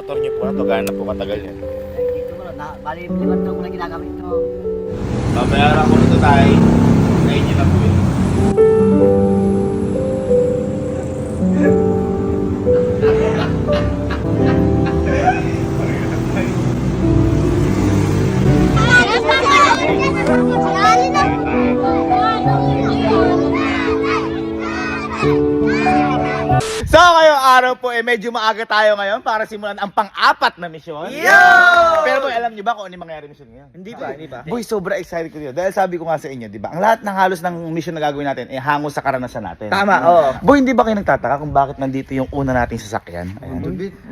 motor niyo po na to, gaano po katagal yan? Dito ko na, bali 5 taon ko na ginagamit ito. Babayaran ko nito tayo. Ngayon nyo na po yun. So ngayong araw po medyo maaga tayo ngayon para simulan ang pang-apat na misyon. Pero boy, alam niyo ba kung ano yung mangyayari mission ngayon? Hindi ba? Boy, sobra excited ko dito. Dahil sabi ko nga sa inyo, di ba? Ang lahat ng halos ng mission na gagawin natin hango sa karanasan natin. Tama, oo. Boy, hindi ba kayo nagtataka kung bakit nandito yung una nating sasakyan?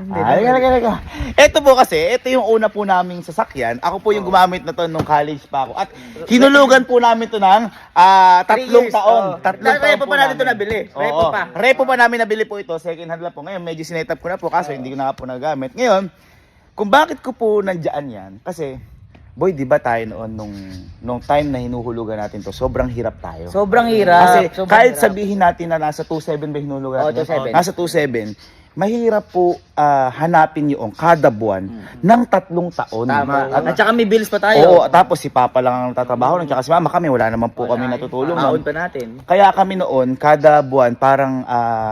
Halika. Ito po kasi, ito yung una po naming sasakyan. Ako po yung gumamit na to nung college pa ako. At hinulugan po namin to ng 3 taon. Repo pa natin ito nabili. Repo pa namin nabili po ito. Second hand lang po. Ngayon, medyo sinetap ko na po kaso hindi ko na po nagagamit. Ngayon, kung bakit ko po nandiyan yan, kasi, boy, di ba tayo noon nung time na hinuhulugan natin to, sobrang hirap tayo. Sobrang hirap. Kasi sobrang kahit hirap. sabihin natin na nasa 2.7 ba hinuhulugan natin? 2.7. Nasa 2.7, mahirap po hanapin yung kada buwan ng 3 taon. Tama. At saka may bills pa tayo. Oo, tapos si Papa lang ang tatrabaho nun, tsaka si Mama kami, wala naman po kami natutulong Maon nun. pa natin. Kaya kami noon, kada buwan, parang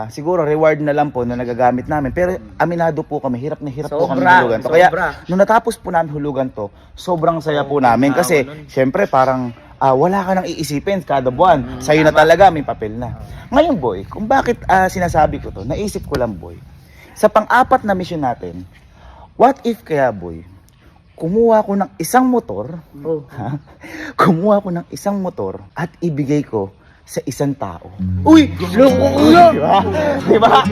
siguro reward na lang po na nagagamit namin. Pero aminado po kami, hirap na hirap po kami hulugan to. Kaya nung natapos po namin hulugan to, sobrang saya po namin. Kasi syempre parang wala ka nang iisipin kada buwan. Sa'yo na talaga, may papel na. Ngayon boy, kung bakit sinasabi ko to, naisip ko lang boy, sa pang-apat na mission natin, what if kaya boy, kumuha ko ng isang motor, kumuha ko ng isang motor at ibigay ko sa isang tao. Uy! Diba? Diba?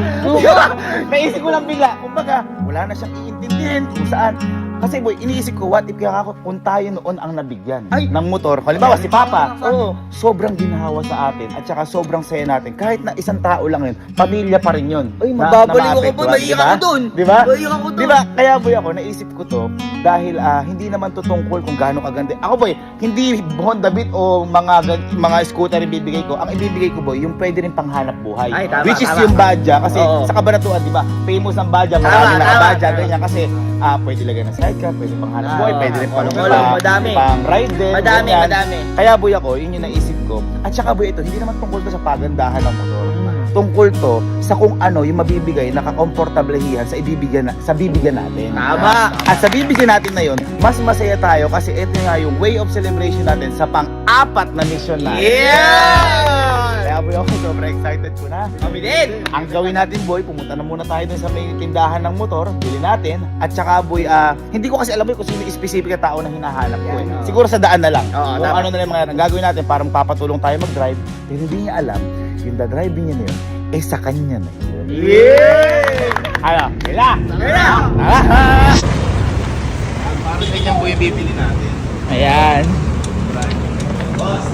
Naisip ko lang bigla. Kumbaga, wala na siyang iintindihin kung saan. Kasi boy, iniisip ko, what if kaya ako kung tayo noon ang nabigyan ng motor. Halimbawa, si Papa. Sobrang ginahawa sa atin at saka sobrang saya natin. Kahit na isang tao lang yun, pamilya pa rin yun. Uy, mababaliw ako po. Maiyak ako dun. Diba? Maiyak ako dun. Diba? Kaya boy ako, naisip ko to dahil hindi naman to tungkol kung gaano kaganda. Ako boy, hindi Honda Beat o mga scooter ibibigay ko. Ang ibibigay ko boy, yung pwede rin panghanap buhay. Ay, tama, which is tama. yung Badja. Kasi sa Kabanatuan, diba? Famous ang Badja. Marami na Badja. Ganyan. Kasi pwede lagay na sidecar, pwede panghanap buhay, pwede rin madami. pang ride din. Madami. Kaya boy ako, yun yung naisip ko. At saka boy ito, hindi naman tungkol to sa pagandahan ng motor. Tungkol to sa kung ano yung mabibigay na kakomportablehihan sa bibigyan natin. Tama. At sa bibigyan natin na yun, mas masaya tayo kasi ito nga yung way of celebration natin sa pang-apat na mission natin. Kaya boy ako, sobrang excited ko na. Kami din. Ang gawin natin boy, pumunta na muna tayo dun sa may tindahan ng motor, bili natin. At saka boy, hindi ko kasi alam boy kung sino yung specific na tao na hinahanap ko eh. Siguro sa daan na lang. Kung ano na lang mga gagawin natin, parang papatulong tayo mag-drive. Pero hindi niya alam, yung dadriving niya na yun, sa kanya na yun. Ano? Kila! Para sa inyo boy, bibili natin. Ayan. Boss,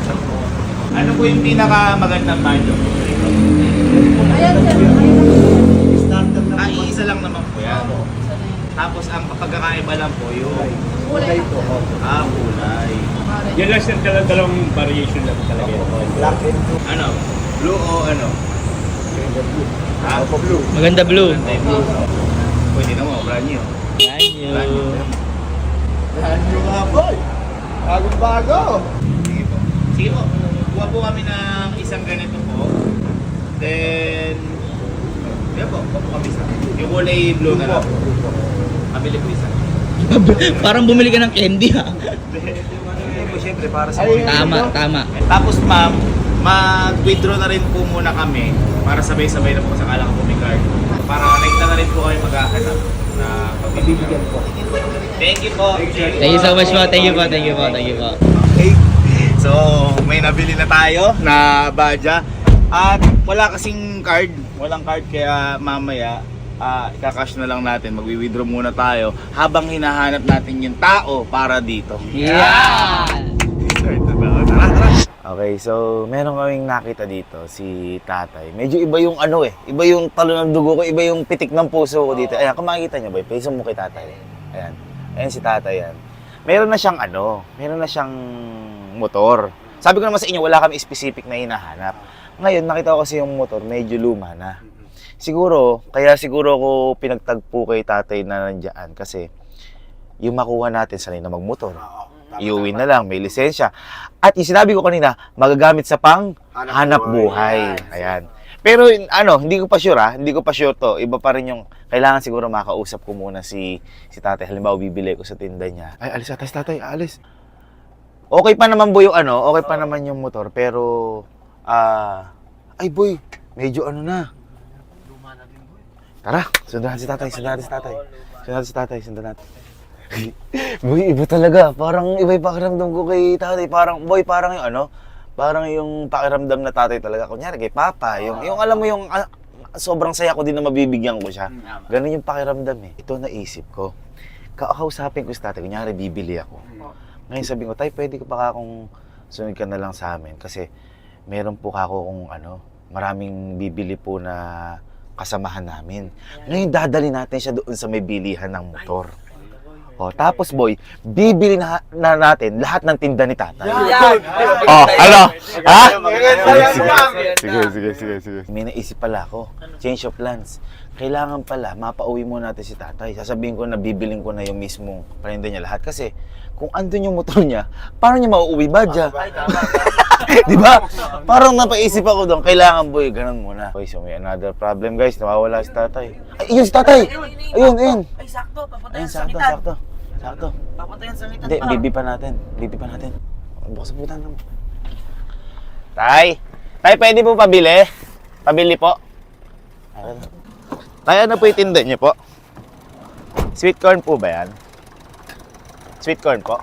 ano po yung pinakamagandang banjo? Iisa lang naman po yan. Tapos ang pagkakaiba lang po yung kulay po. Kulay. Yan lang sir, dalawang variation lang talaga. Black and blue. Ano? Blue o ano? Blue. Maganda blue. Pwede na mo, brand new. Brand new. Brand new nga boy. Bagong bago. Sige po. Sige po. Kuha po kami ng isang ganito po. Then, yan po, kuha po kami isa. Yung kulay blue na lang. Kabili po isa. Parang bumili ka ng candy ha. Siyempre, para sa Tama. Tapos ma'am, mag-withdraw na rin po muna kami para sabay-sabay na po sa kalang po may card. Para connecta na rin po kayo maghahanap na pagbibigyan po. Thank you po. Thank you so much po. Thank you po. Okay. So, may nabili na tayo na Badja. At wala kasing card. Walang card kaya mamaya ikakash na lang natin. Magwi-withdraw muna tayo habang hinahanap natin yung tao para dito. Yan! Okay, so meron kaming nakita dito, si tatay. Medyo iba yung iba yung talo ng dugo ko, iba yung pitik ng puso ko dito. Ayan, kung makikita nyo ba, face mo kay tatay. Ayan, ayan si tatay yan. Meron na siyang meron na siyang motor. Sabi ko naman sa inyo, wala kami specific na hinahanap. Ngayon, nakita ko kasi yung motor, medyo luma na. kaya siguro ako pinagtagpo kay tatay na nandiyan kasi yung makuha natin sanay na magmotor. Iuwi na lang, may lisensya. At yung sinabi ko kanina, magagamit sa pang hanap buhay. Ayan. Pero hindi ko pa sure hindi ko pa sure to. Iba pa rin yung, kailangan siguro makausap ko muna si tatay. Halimbawa, bibili ko sa tinda niya. Ay, alis tatay, alis. Okay pa naman boy yung okay pa naman yung motor, pero, ay boy, medyo na. Tara, sundan si tatay. Sundan natin. Boy, iba talaga. Parang iba yung pakiramdam ko kay tatay. Parang yung parang yung pakiramdam na tatay talaga. Kunyari kay papa, yung alam mo yung sobrang saya ko din na mabibigyan ko siya. Ganun yung pakiramdam eh. Ito naisip ko. Kakausapin ko si tatay, kunyari bibili ako. Ngayon sabi ko, tay, pwede ko pa akong sunod ka na lang sa amin. Kasi meron po ako kung maraming bibili po na kasamahan namin. Ngayon dadali natin siya doon sa may bilihan ng motor. Tapos boy, bibili na natin lahat ng tinda ni tatay. Ha? Sige. May naisip pala ako. Change of plans. Kailangan pala, mapauwi mo natin si tatay. Sasabihin ko na bibiling ko na yung mismong paninda niya lahat. Kasi kung andun yung motor niya, paano niya mauuwi ba dyan? Di ba? Parang napaisip ako doon, kailangan boy, ganun muna. Okay, so may another problem guys, nawawala si tatay. Ay, yun si tatay! Ayun. Ay, sakto. Papatayan Ayun, sa sangitan. sakto. Papatayan sa sangitan Hindi, pa. bibi pa natin. Bukas sa putan lang. Tay, pwede po pabili? Pabili po. Ayun. Tay, ano po yung tinda niyo po? Sweet corn po ba yan? Sweet corn po?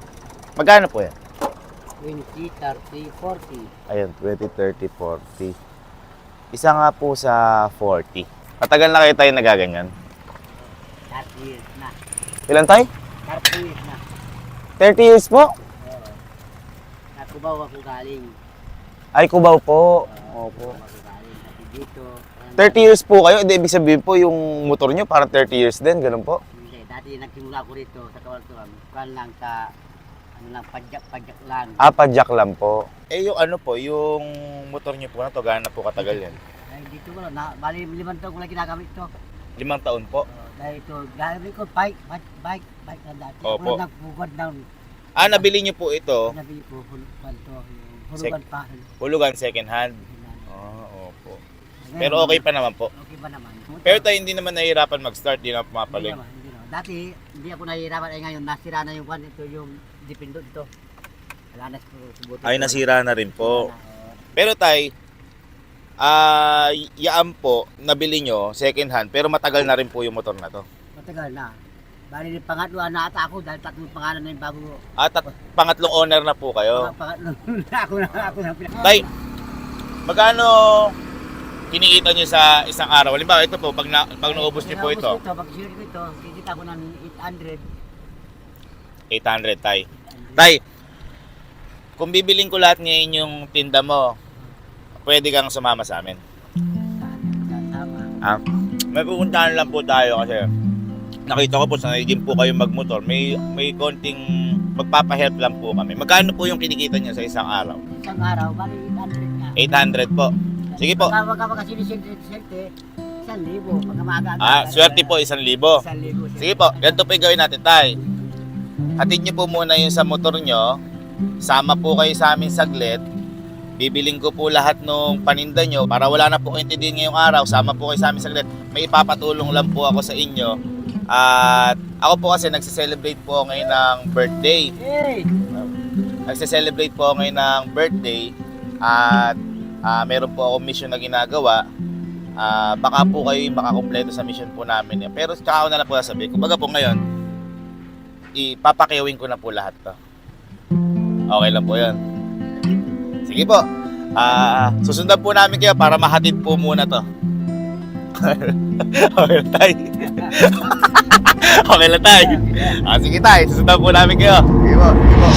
Magkano po yan? 20, 30, 40. Ayun, 20, 30, 40. Isa nga po sa 40. Matagal na kayo tayo nagaganyan? 30 years na. Ilan tayo? 30 years na. 30 years po? Nakubaw ako galing. Ay, Cubao po. Opo. Ako galing. Kasi dito. 30 years po kayo? Hindi, ibig sabihin po yung motor nyo parang 30 years din, ganun po? Hindi. Dati nagsimula ako rito sa Kawaltuan. Kuan lang sa pajak lang. Padjak lang po. Eh, yung yung motor nyo po na to, gaano po katagal yan? Dahil dito ko lang, bali 5 taon ko lang ginagamit ito. 5 taon po. Dahil ito, gamit ko bike na dati. Opo. Ako lang nagpugod ng Nabili nyo po ito, nabili ko hulugan pa. hulugan second hand. Opo. Pero Ngayon, okay pa naman po. Okay pa naman. Pero tayo hindi naman nahihirapan mag-start, di na pumapaling. Hindi naman. Dati, hindi ako nahihirapan. Ay ngayon, nasira na yung kwan ito, yung dipindot ito. Wala na subutin. Ay, nasira na rin po. Wala na, Pero tay, yaan po, nabili nyo, second hand, pero matagal na rin po yung motor na to. matagal na. Bali, pangatlo na ata ako dahil tatlong pangalan na yung bago. At pangatlong owner na po kayo. Pangatlo ako na Tay, magkano kinikita nyo sa isang araw? Halimbawa, ito po, pag naubos nyo po ito. Pag share ko ito, kikita ko ng 800, tay. Tay, kung bibiling ko lahat ngayon yung tinda mo, pwede kang sumama sa amin. 800. May pupuntahan lang po tayo kasi nakita ko po sanay din po kayo magmotor. May konting magpapahelp lang po kami. Magkano po yung kinikita niya sa isang araw? Isang araw, bali 800 nga. 800 po. Sige po. Pagka makasinisente, 1,000. Pagka maaga. Swerte po 1,000. 1,000. Sige po, ganito po yung gawin natin, tay. Hatid niyo po muna yung sa motor nyo. Sama po kayo sa amin saglit. Bibiling ko po lahat ng paninda nyo para wala na po kayong tindihin ngayong araw. Sama po kayo sa amin saglit. May ipapatulong lang po ako sa inyo. At ako po kasi nagse-celebrate po ngayon ng birthday. Hey! Nagse-celebrate po ngayon ng birthday. At meron po ako mission na ginagawa. Baka po kayo makakumpleto sa mission po namin. Pero tsaka ako na lang po sasabihin. Kumbaga po ngayon, ipapakiwin ko na po lahat to. Okay lang po yun. Sige po. Susundan po namin kayo para mahatid po muna to. Okay lang tayo. Okay lang tayo. Sige tayo. Susundan po namin kayo. Sige po. Sige po.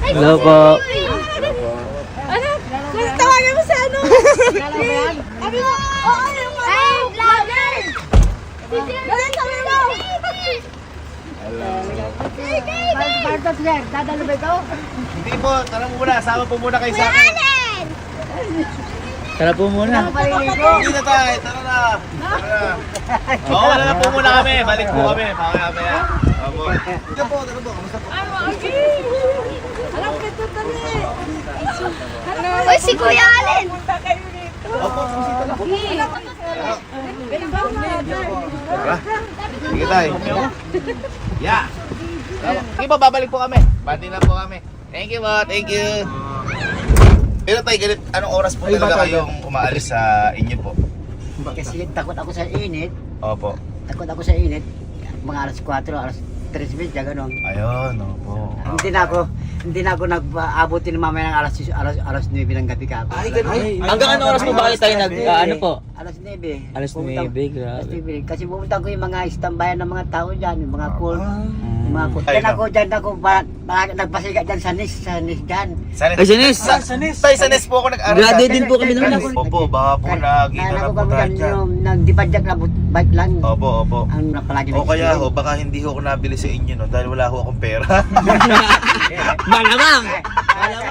Hello po. Ano? Tawagan mo sa ano? Sabi mo, oo, yung mga... Ay, vlogger! Ganun sabi mo! Hello. Bartos, sir. Dadalo ba ito? Hindi po, tara muna. Sama po muna kayo sa akin. Tara po muna. Hindi na tayo, tara na. Tara na. Oo, wala na po muna kami. Balik po kami. Mamaya. Opo. Ito po, tara po. Kamusta po? Alam ko ito tali. Uy, si Kuya Allen! Opo, kamusta na po? Tara. Sige tayo. Yeah. Sige po, babalik po kami. Bati na po kami. Thank you po, thank you. Pero tayo, ganit, anong oras po talaga kayong umaalis sa inyo po? Kasi takot ako sa init. Opo. Takot ako sa init. Mga alas 4, alas 3, gano'n. Ayun, opo. Hindi na ako nag-aabutin mamaya ng alas 9 ng gabi ka. Ay, ganun. Hanggang ano oras po ba kayo tayo ano po? Alas 9. Alas 9, grabe. 9. Kasi pumunta ko yung mga istambayan ng mga tao dyan, yung mga cool. Yung mga cool. Ay, Dyan ako, nagpasiga dyan sa NIS dyan. Ay, Sanis! Tayo sa NES po ako nag-aral. Graduate din po kami ng NES. Opo, baka po nag-ina na po tayo dyan. Yung nagdipadyak na bike lang. Opo, opo. Ang palagi O kaya ho, baka hindi ho ako nabili sa inyo no, dahil wala ho akong pera. Malamang!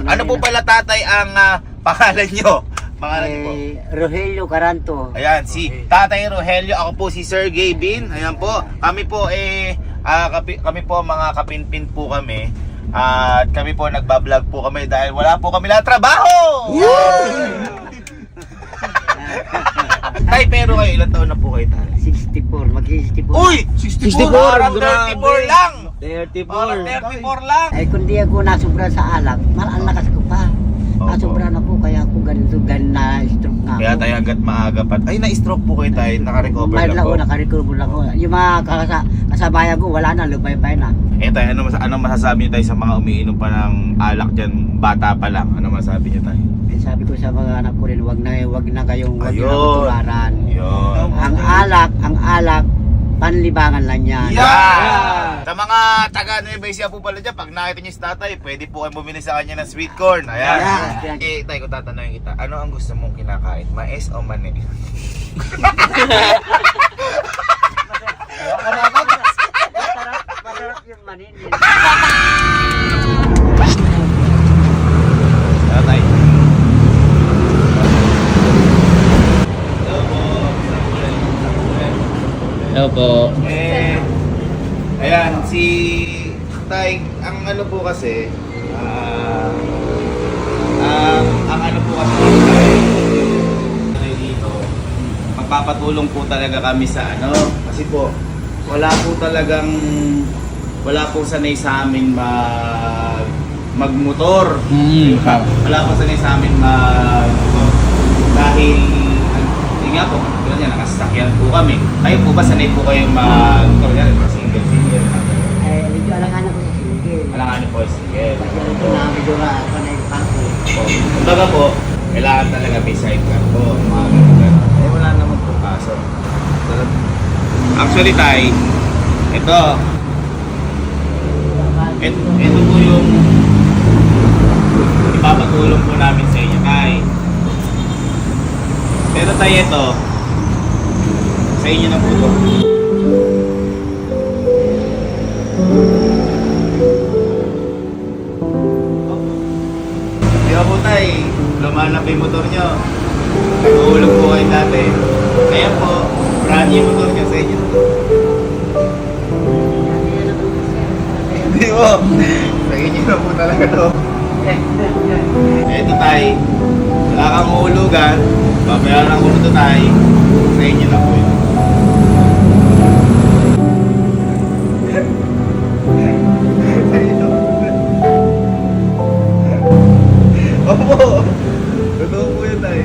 Ano po pala tatay ang pangalan nyo? Pangalan nyo po? Rogelio Caranto. Ayan, si Tatay Rogelio, ako po si Sir Gavin. Ayan po, kami po kami po mga kapinpin po kami. At kami po nagbablog po kami dahil wala po kami na trabaho! Tay, pero kayo, ilang taon na po kayo tayo? 64, mag-64. Uy! 64! Parang 34 lang! 34. 34 lang! Ay kung di ako nasubra sa alak, ang lakas ko pa. Opo. Nasubra na po kaya ako ganito, na stroke na ako. Kaya tayo agad maaga pa. Ay, na-stroke po kayo tayo, naka-recover Mahal lang lang po. ako, nakarecover lang ako. Yung mga kasabayan ko, wala na, lubay-bay na. Eh tayo, ano masasabi niyo tayo sa mga umiinom pa ng alak dyan, bata pa lang? Ano masasabi niyo tayo? Eh, sabi ko sa mga anak ko rin, wag na kayong Ayun. tularan. Yun. Ang alak, panlibangan lang yan. Yeah! Sa mga taga Nueva Ecija po pala dyan, pag nakita niyo si tatay, pwede po kayo bumili sa kanya ng sweet corn. Ayan. Yeah. Eh, tayo, kung tatanungin kita, ano ang gusto mong kinakain? Mais o mani? Masarap yung manin. Tatay. Hello po. Ayan, si Tay, ang ano po kasi, ang ano po kasi dito, magpapatulong po talaga kami sa ano, kasi po, wala po sanay sa amin magmotor. Wala po sanay sa amin dahil yun nga po, yun yan, nakasasakyan po kami. Kayo po ba sanay po kayong mag-motor yan? Single? Eh, medyo alanganan ko sa single. Alanganin po, single. Kasi ito na, medyo panay pako. Kumbaga po, kailangan talaga may sidecar po. Mga ganun. Eh, wala naman po kaso. Actually, Tay, ito po yung ipapatulong po namin sa inyo, Tay. Pero Tay, ito, sa inyo na po ito. Di ba po, Tay, lumanap yung motor nyo. Nag-uulog po kayo dati. Kaya po, brand new motor nyo sa inyo. Hindi po. Sa inyo na po talaga to. Eto, Tay. Wala kang uulugan. Babayaran ko ito, Tay. Sa inyo na po yun. Opo! Totoo po yun, Tay.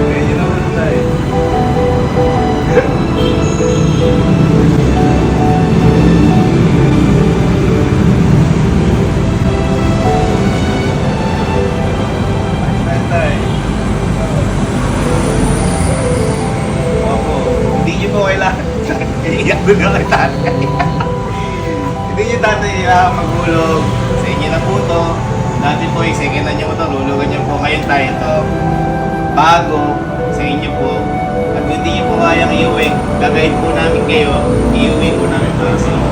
Ayun naman, Tay. Tay. Opo, hindi nyo po kailangan. Iiyak doon ka kay tatay. Hindi Hindi nyo dati maghulog. Sa inyo na po to. Dati po yung second na nyo po to. Hulugan nyo po. Ngayon tayo to. Bago. Sa inyo po. At kung hindi nyo po kayang iuwi, gagawin po namin kayo. Iuwi po namin po sa inyo.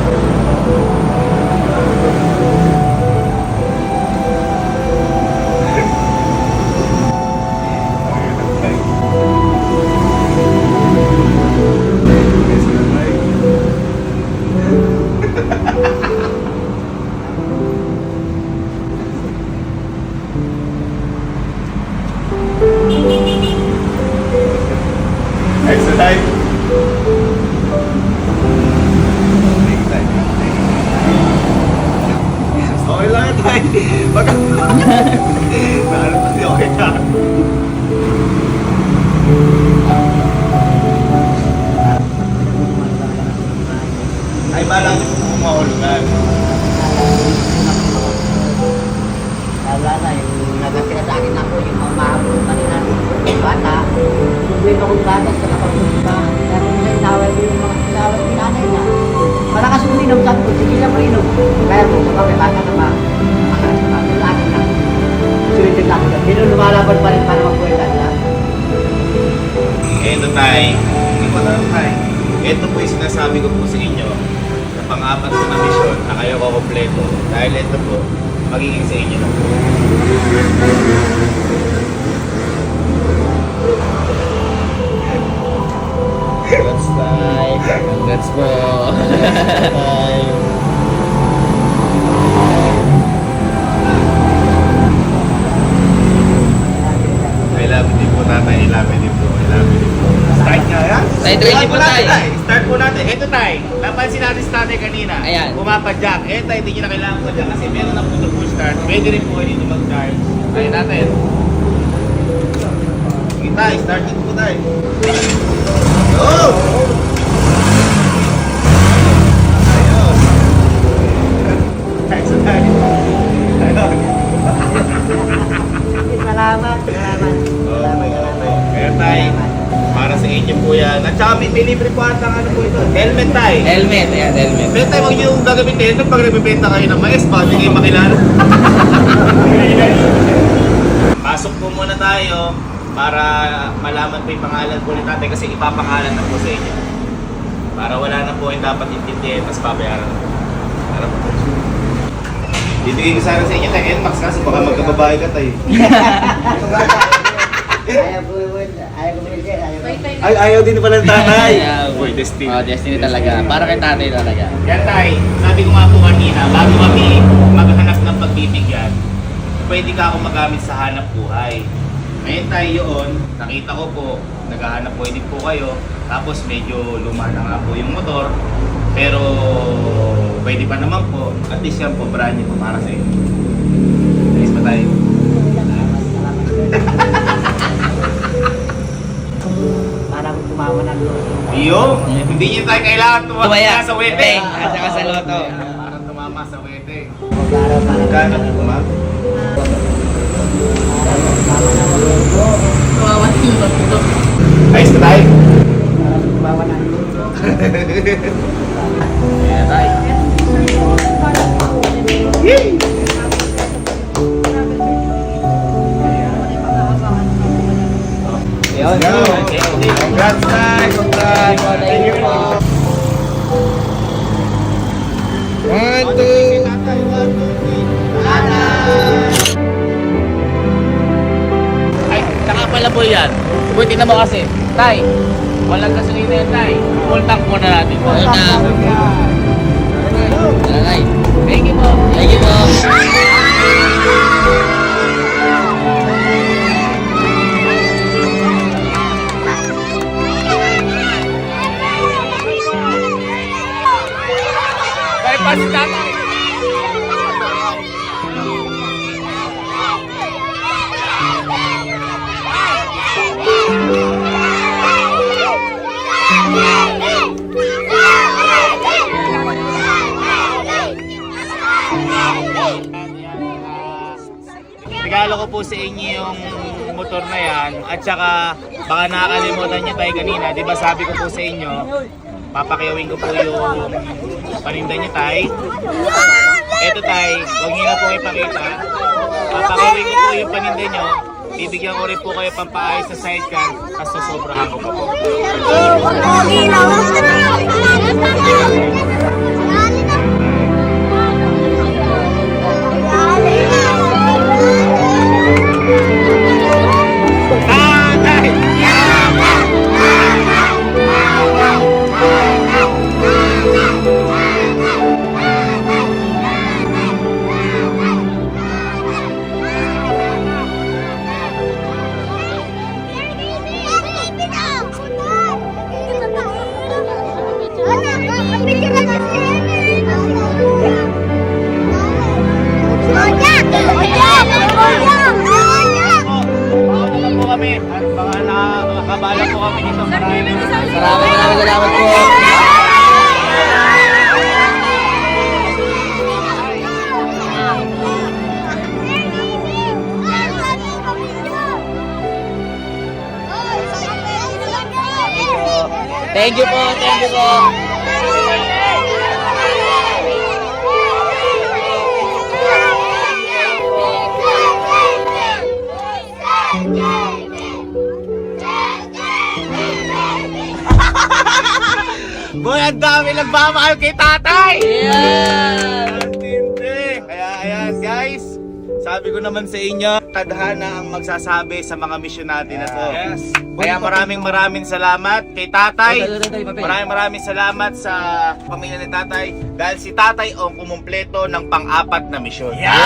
Extra time. Okay lang yan tayo. Baka... Naano kasi okay na. Ay, balang niyo po kumahulugan. Wala na, yung nagasira sa akin ako, yung mga mahabol kanina, yung bata. Dito kong bata sa kapag-punta. Pero nila inaway ko yung mga inaway ni nanay na. Malakas uminom, sabi ko, sige lang uminom. Kaya po, kami bata na ba? Makalas na ba? Lagi na. Sulitin lang ko. Pero lumalaban pa rin para magpuwela nila. Ito tayo. Hindi po tayo tayo. Ito po yung sinasabi ko po sa inyo sa pang-apat ko na misyon na kayo ko kompleto. Dahil ito po, magiging sa inyo na po. Congrats, Tay. Congrats po. Tay. I love you din po tatay. I love you din po. I love you din po. Start nga yan? Tay, ready po, tay. Start po natin. Ito tay. Napansin natin sa tatay kanina. Ayan. Pumapadyak. Eh tay, hindi nyo na kailangan pa dyan kasi meron na po ito push start. Pwede rin po kayo dito mag-start. Tayo natin. Sige tay, start it po tay. Go! Ayos. Thanks tay. Ayos. Salamat, salamat. Kaya tay, para sa inyo po yan. At saka may libre po ata ano po ito. Helmet tay. Helmet, ayan, helmet. Pero tayo, huwag nyo gagawin helmet pag nagbibenta kayo ng mais pa, hindi kayo makilala. Pasok po muna tayo para malaman po yung pangalan po ni tatay kasi ipapangalan na po sa inyo. Para wala na po yung dapat intindihin, tapos pabayaran na po. Para po. Bibigay ko sana sa inyo tayo NMAX kasi baka magkababae ka tayo. Ayaw ko yun. Ayaw ko yun, sir. Ayaw ko yun. Ay, ayaw din pala ng tatay. Ayaw. Boy, destiny. Oh, destiny talaga. Para kay tatay talaga. Yan tay, sabi ko nga po kanina, bago kami maghanap ng pagbibigyan, pwede ka ako magamit sa hanap buhay. Ngayon tayo yun, nakita ko po, naghahanap buhay din po kayo, tapos medyo luma na nga po yung motor, pero pwede pa naman po, at least yan po, brand new po para sa inyo. Alis pa tayo. Parang tumawa ng loob. Iyo, hindi nyo tayo kailangan Tumaya. sa weteng. At saka sa loto. Parang tumama sa weteng. Mag-aaral pa rin. Kano po ma'am? Ayos na tayo. Parang tumawa ng loob. Ayan tayo. Yun. Go! Congrats tayo! Congrats! Thank you po. 1, 2. Ay, saka pala po yan. Uy, tingnan mo kasi. Tay, walang gasolina yan, Tay. Full tank muna natin. Full tank. Alright. Thank you po. Thank you po. Bye, pa si tatay. Teka, ipapakilala ko po sa inyo yung motor na yan. At saka, baka nakakalimutan niyo tayo kanina. Di ba sabi ko po sa inyo, papakiyawin ko po yung paninda niyo tay. Eto tay, huwag niyo na po ipakita. Papakiyawin ko po yung paninda niyo. Bibigyan ko rin po kayo pampaayos sa sidecar. At sosobrahan ko pa po. Pauna po kami at baka nakakabala po kami dito. Maraming Salamat po. Thank you po, thank you po. Boy, ang dami nagmamahal kay tatay! Yeah! Ang tindi! Kaya ayan guys, sabi ko naman sa inyo, tadhana ang magsasabi sa mga misyon natin na to. Yes. Kaya maraming salamat kay tatay. Maraming salamat sa pamilya ni tatay. Dahil si tatay ang kumumpleto ng pang-apat na misyon. Yeah!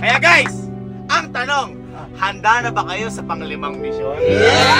Kaya guys, ang tanong, handa na ba kayo sa pang-limang misyon? Yeah!